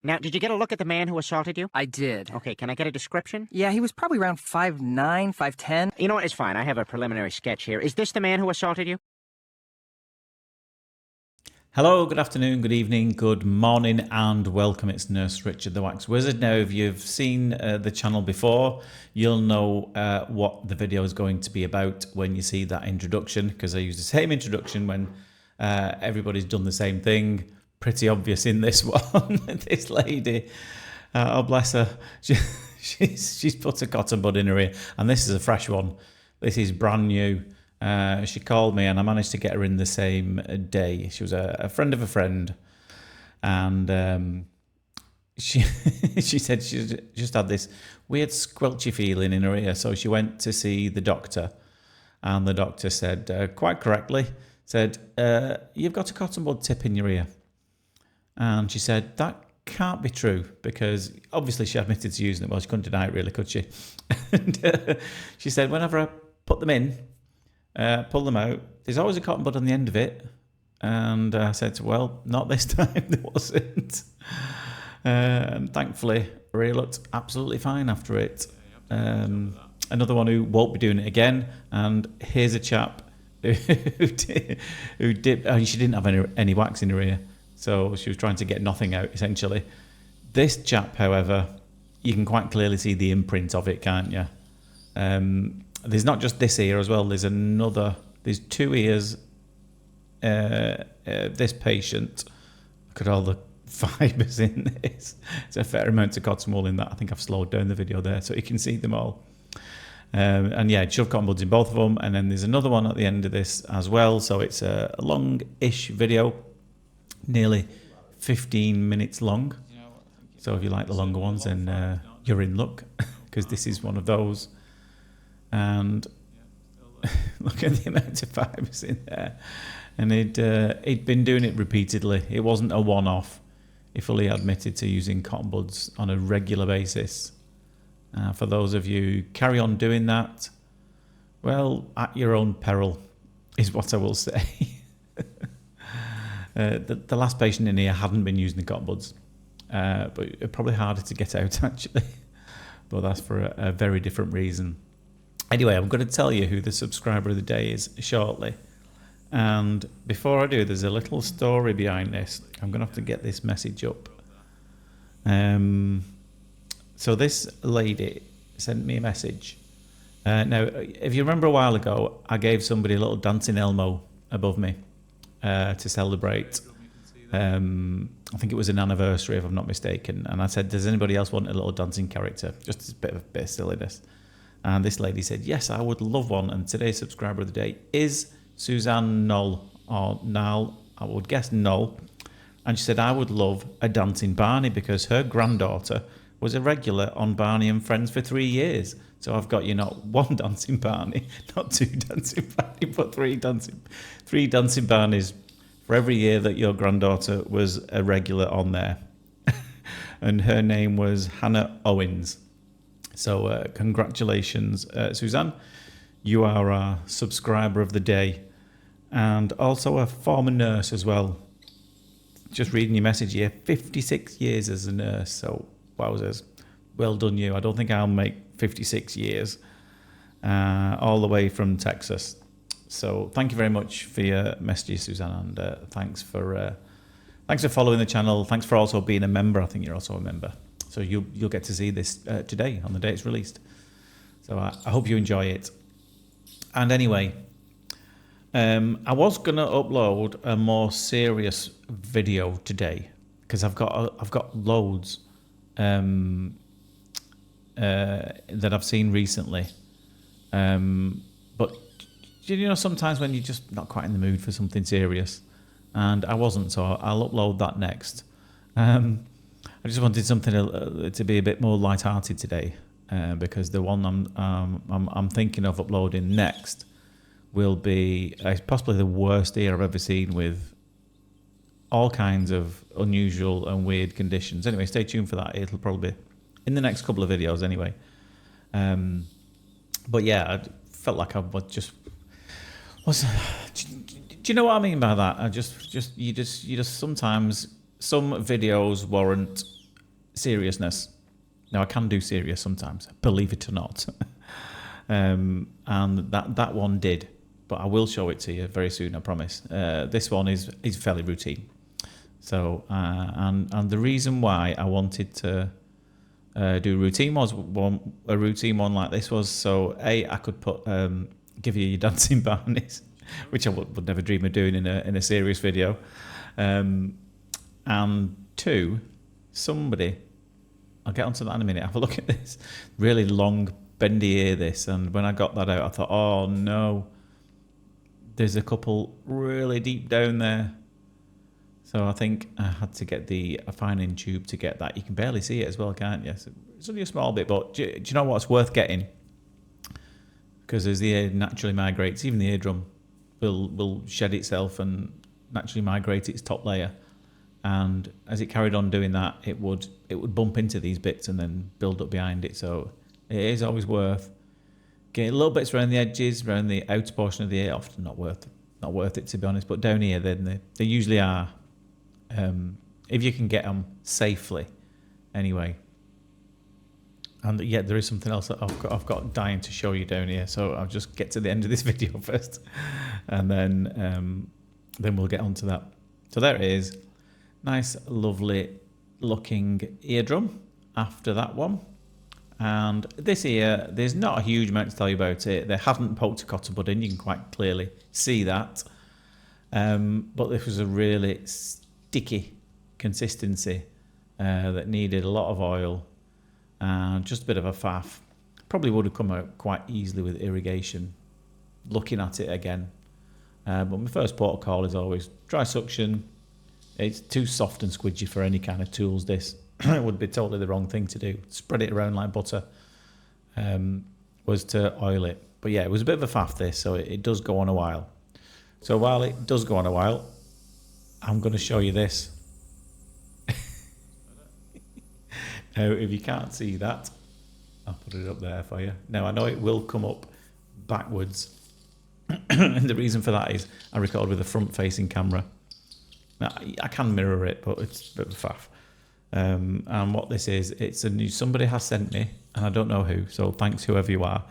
Now, did you get a look at the man who assaulted you? I did. Okay, can I get a description? Yeah, he was probably around 5'9", 5'10". You know what, it's fine. I have a preliminary sketch here. Is this the man who assaulted you? Hello, good afternoon, good evening, good morning, and welcome. It's Nurse Richard the Wax Wizard. Now, if you've seen the channel before, you'll know what the video is going to be about when you see that introduction, because I use the same introduction when everybody's done the same thing. Pretty obvious in this one. This lady, oh bless her, she's put a cotton bud in her ear, and this is a fresh one. This is brand new. She called me and I managed to get her in the same day. She was a friend of a friend, and she she said she just had this weird squelchy feeling in her ear. So she went to see the doctor, and the doctor said, quite correctly, said, "You've got a cotton bud tip in your ear." And she said, "That can't be true," because obviously she admitted to using it. Well, she couldn't deny it really, could she? And she said, "Whenever I put them in, pull them out, there's always a cotton bud on the end of it." And I said, "Well, not this time, there wasn't." And thankfully, Ray looked absolutely fine after it. Another one who won't be doing it again. And here's a chap who did, I mean, she didn't have any wax in her ear, so she was trying to get nothing out, essentially. This chap, however, you can quite clearly see the imprint of it, can't you? There's not just this ear as well. There's two ears. This patient, look at all the fibres in this. It's a fair amount of cotton wool in that. I think I've slowed down the video there so you can see them all. And yeah, shoved cotton buds in both of them. And then there's another one at the end of this as well. So it's a long-ish video, nearly 15 minutes long. So if you like the longer ones, then you're in luck, because this is one of those. And look at the amount of fibres in there. And he'd been doing it repeatedly. It wasn't a one-off. He fully admitted to using cotton buds on a regular basis. For those of you who carry on doing that, well, at your own peril is what I will say. The last patient in here hadn't been using the cotton buds, but probably harder to get out, actually. But that's for a very different reason. Anyway, I'm going to tell you who the subscriber of the day is shortly. And before I do, there's a little story behind this. I'm going to have to get this message up. So this lady sent me a message. Now, if you remember a while ago, I gave somebody a little dancing Elmo above me to celebrate. I think it was an anniversary, if I'm not mistaken. And I said, "Does anybody else want a little dancing character?" Just a bit of silliness. And this lady said, "Yes, I would love one." And today's subscriber of the day is Suzanne Knoll, or Nal, I would guess Knoll. And she said, "I would love a dancing Barney because her granddaughter was a regular on Barney and Friends for 3 years. So I've got you not one dancing Barney, not two dancing Barney, but three dancing Barneys for every year that your granddaughter was a regular on there." And her name was Hannah Owens. So congratulations, Suzanne. You are our subscriber of the day, and also a former nurse as well. Just reading your message here, 56 years as a nurse. So wowzers, well done you. I don't think I'll make 56 years, all the way from Texas. So thank you very much for your messages, Suzanne, and thanks for following the channel. Thanks for also being a member. I think you're also a member. So you'll get to see this today on the day it's released. So I hope you enjoy it. And anyway, I was gonna upload a more serious video today because I've got loads that I've seen recently. But you know, sometimes when you're just not quite in the mood for something serious, and I wasn't, so I'll upload that next. I just wanted something to be a bit more light-hearted today, because the one I'm thinking of uploading next will be possibly the worst ear I've ever seen, with all kinds of unusual and weird conditions. Anyway, stay tuned for that. It'll probably be in the next couple of videos anyway. But yeah, I felt like I would just do you know what I mean by that? You just sometimes some videos warrant seriousness. Now, I can do serious sometimes, believe it or not. And that one did, but I will show it to you very soon, I promise. This one is fairly routine. So, and the reason why I wanted to do a routine one like this was so I could give you your dancing barney, which I would never dream of doing in a serious video, and two, somebody, I'll get onto that in a minute. Have a look at this really long bendy ear. And when I got that out, I thought, oh no, there's a couple really deep down there. So I think I had to get a fine-in tube to get that. You can barely see it as well, can't you? So it's only a small bit, but do you know what's worth getting? Because as the ear naturally migrates, even the eardrum will shed itself and naturally migrate its top layer. And as it carried on doing that, it would bump into these bits and then build up behind it. So it is always worth getting little bits around the edges, around the outer portion of the ear. Often not worth it, to be honest. But down here, then they usually are. If you can get them safely, anyway. And yet there is something else that I've got dying to show you down here. So I'll just get to the end of this video first, and then we'll get onto that. So there it is. Nice, lovely looking eardrum after that one. And this ear, there's not a huge amount to tell you about it. They haven't poked a cotton bud in, you can quite clearly see that. But this was a really sticky consistency that needed a lot of oil and just a bit of a faff. Probably would have come out quite easily with irrigation, looking at it again. But my first port of call is always dry suction. It's too soft and squidgy for any kind of tools, this. It would be totally the wrong thing to do. Spread it around like butter was to oil it. But yeah, it was a bit of a faff, this, so it does go on a while. So while it does go on a while, I'm going to show you this. Now, if you can't see that, I'll put it up there for you. Now, I know it will come up backwards. And the reason for that is I record with a front-facing camera. Now, I can mirror it, but it's a bit of a faff. And what this is, it's somebody has sent me, and I don't know who, so thanks whoever you are,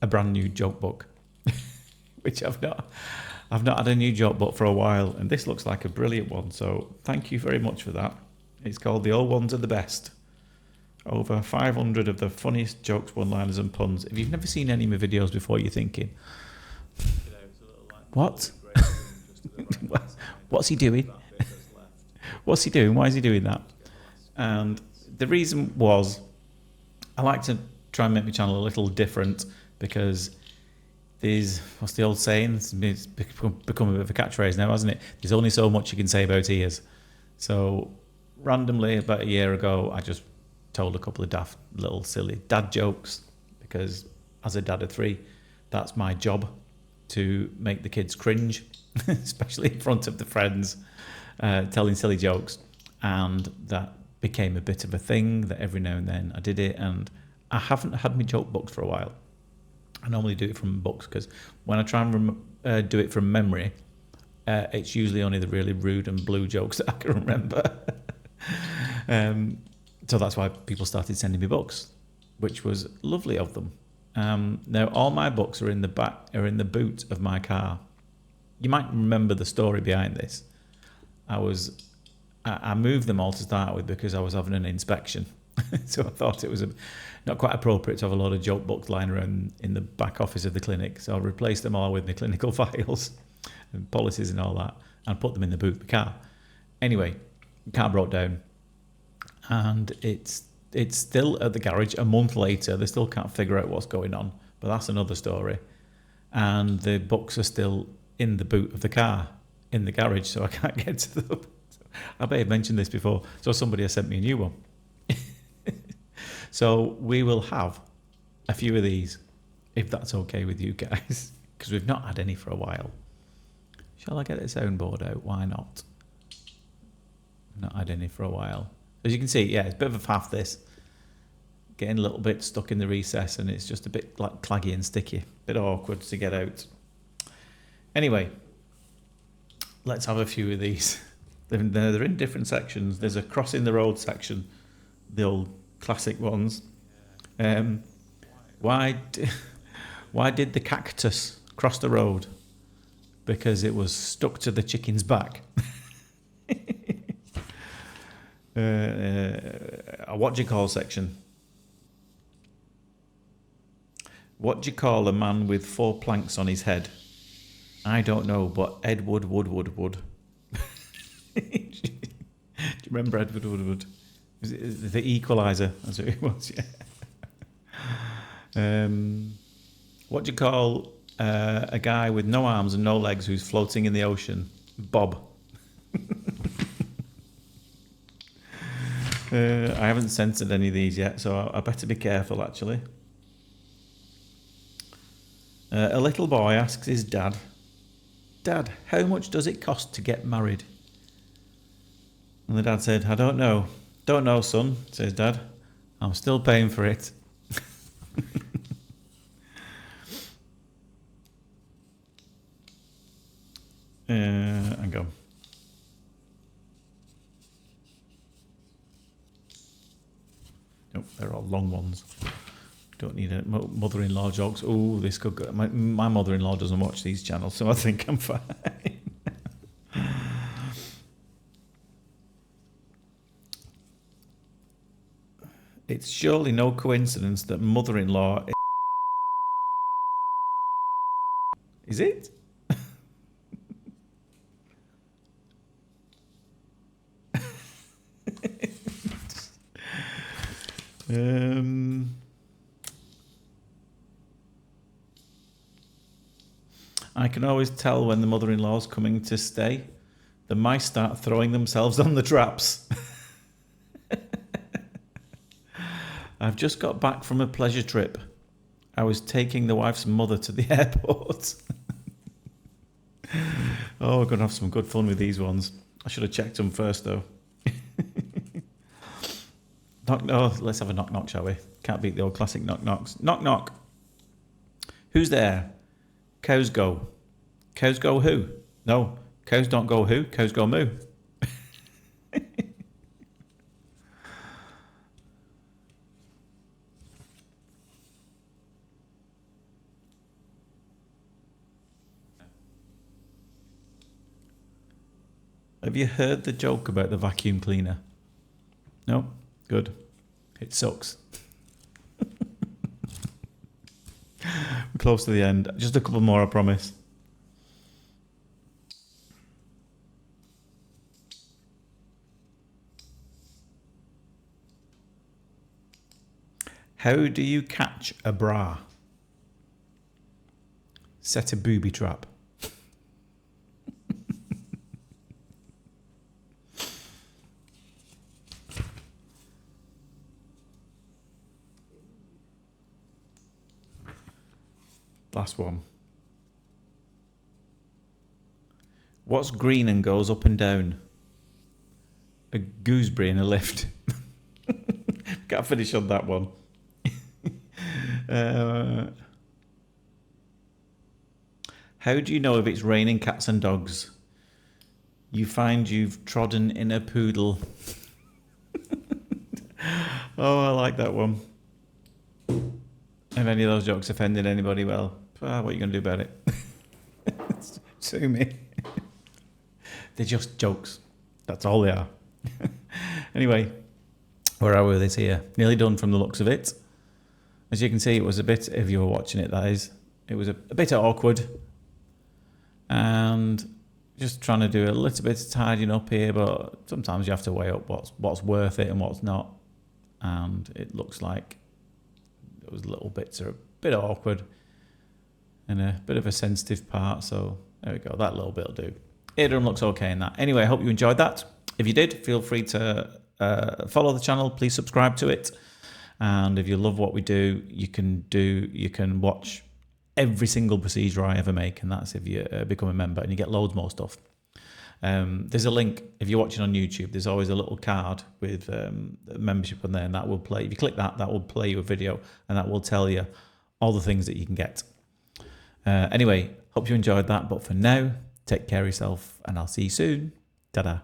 a brand new joke book, which I've not had a new joke book for a while, and this looks like a brilliant one, so thank you very much for that. It's called The Old Ones Are the Best. Over 500 of the funniest jokes, one-liners and puns. If you've never seen any of my videos before, you're thinking, what? What's he doing? What's he doing? Why is he doing that? And the reason was, I like to try and make my channel a little different because there's, what's the old saying? It's become a bit of a catchphrase now, hasn't it? There's only so much you can say about ears. So randomly, about a year ago, I just told a couple of daft little silly dad jokes because as a dad of three, that's my job, to make the kids cringe, especially in front of the friends, telling silly jokes. And that became a bit of a thing that every now and then I did it, and I haven't had my joke booked for a while. I normally do it from books because when I try and do it from memory, it's usually only the really rude and blue jokes that I can remember. So that's why people started sending me books, which was lovely of them. Now all my books are in the boot of my car. You might remember the story behind this. I moved them all to start with because I was having an inspection. So I thought it was not quite appropriate to have a lot of joke books lying around in the back office of the clinic. So I replaced them all with my clinical files and policies and all that, and put them in the boot of the car. Anyway, the car broke down, and it's still at the garage a month later. They still can't figure out what's going on, but that's another story. And the books are still in the boot of the car in the garage, so I can't get to them. I may have mentioned this before, so somebody has sent me a new one. So we will have a few of these, if that's okay with you guys, because we've not had any for a while. Shall I get the soundboard out? Why not? Not had any for a while. As you can see, yeah, it's a bit of a faff, this. Getting a little bit stuck in the recess, and it's just a bit like claggy and sticky. A bit awkward to get out. Anyway, let's have a few of these. They're in different sections. There's a crossing the road section the old classic ones. Why did the cactus cross the road? Because it was stuck to the chicken's back. A what do you call section? What do you call a man with 4 planks on his head? I don't know, but Ed Wood. Do you remember Edward Woodward? The Equalizer, that's what it was, yeah. What do you call a guy with no arms and no legs who's floating in the ocean? Bob. I haven't censored any of these yet, so I better be careful, actually. A little boy asks his dad, "Dad, how much does it cost to get married?" And the dad said, "I don't know." "Don't know, son," says Dad. "I'm still paying for it." Hang on. Nope, they're all long ones. Don't need a mother-in-law jokes. Oh, this could go. My mother-in-law doesn't watch these channels, so I think I'm fine. It's surely no coincidence that mother-in-law is it? I can always tell when the mother-in-law's coming to stay. The mice start throwing themselves on the traps. I've just got back from a pleasure trip. I was taking the wife's mother to the airport. Oh, we're going to have some good fun with these ones. I should have checked them first, though. Let's have a knock-knock, shall we? Can't beat the old classic knock-knocks. Knock-knock. Who's there? Cows go. Cows go who? No, cows don't go who? Cows go moo. Have you heard the joke about the vacuum cleaner? No? Good. It sucks. We're close to the end. Just a couple more, I promise. How do you catch a bra? Set a booby trap. Last one. What's green and goes up and down? A gooseberry in a lift. Can't finish on that one. How do you know if it's raining cats and dogs? You find you've trodden in a poodle. Oh, I like that one. If any of those jokes offended anybody, well, what are you going to do about it? Sue me. They're just jokes. That's all they are. Anyway, where are we with this here? Nearly done from the looks of it. As you can see, it was a bit, if you were watching it, that is, it was a bit awkward. And just trying to do a little bit of tidying up here, but sometimes you have to weigh up what's worth it and what's not. And it looks like those little bits are a bit awkward and a bit of a sensitive part. So there we go. That little bit will do. Eardrum looks okay in that. Anyway, I hope you enjoyed that. If you did, feel free to follow the channel. Please subscribe to it. And if you love what we do, you can watch every single procedure I ever make, and that's if you become a member, and you get loads more stuff. There's a link, if you're watching on YouTube, there's always a little card with membership on there, and that will play. If you click that, that will play you a video, and that will tell you all the things that you can get. Anyway, hope you enjoyed that, but for now, take care of yourself, and I'll see you soon. Ta-da.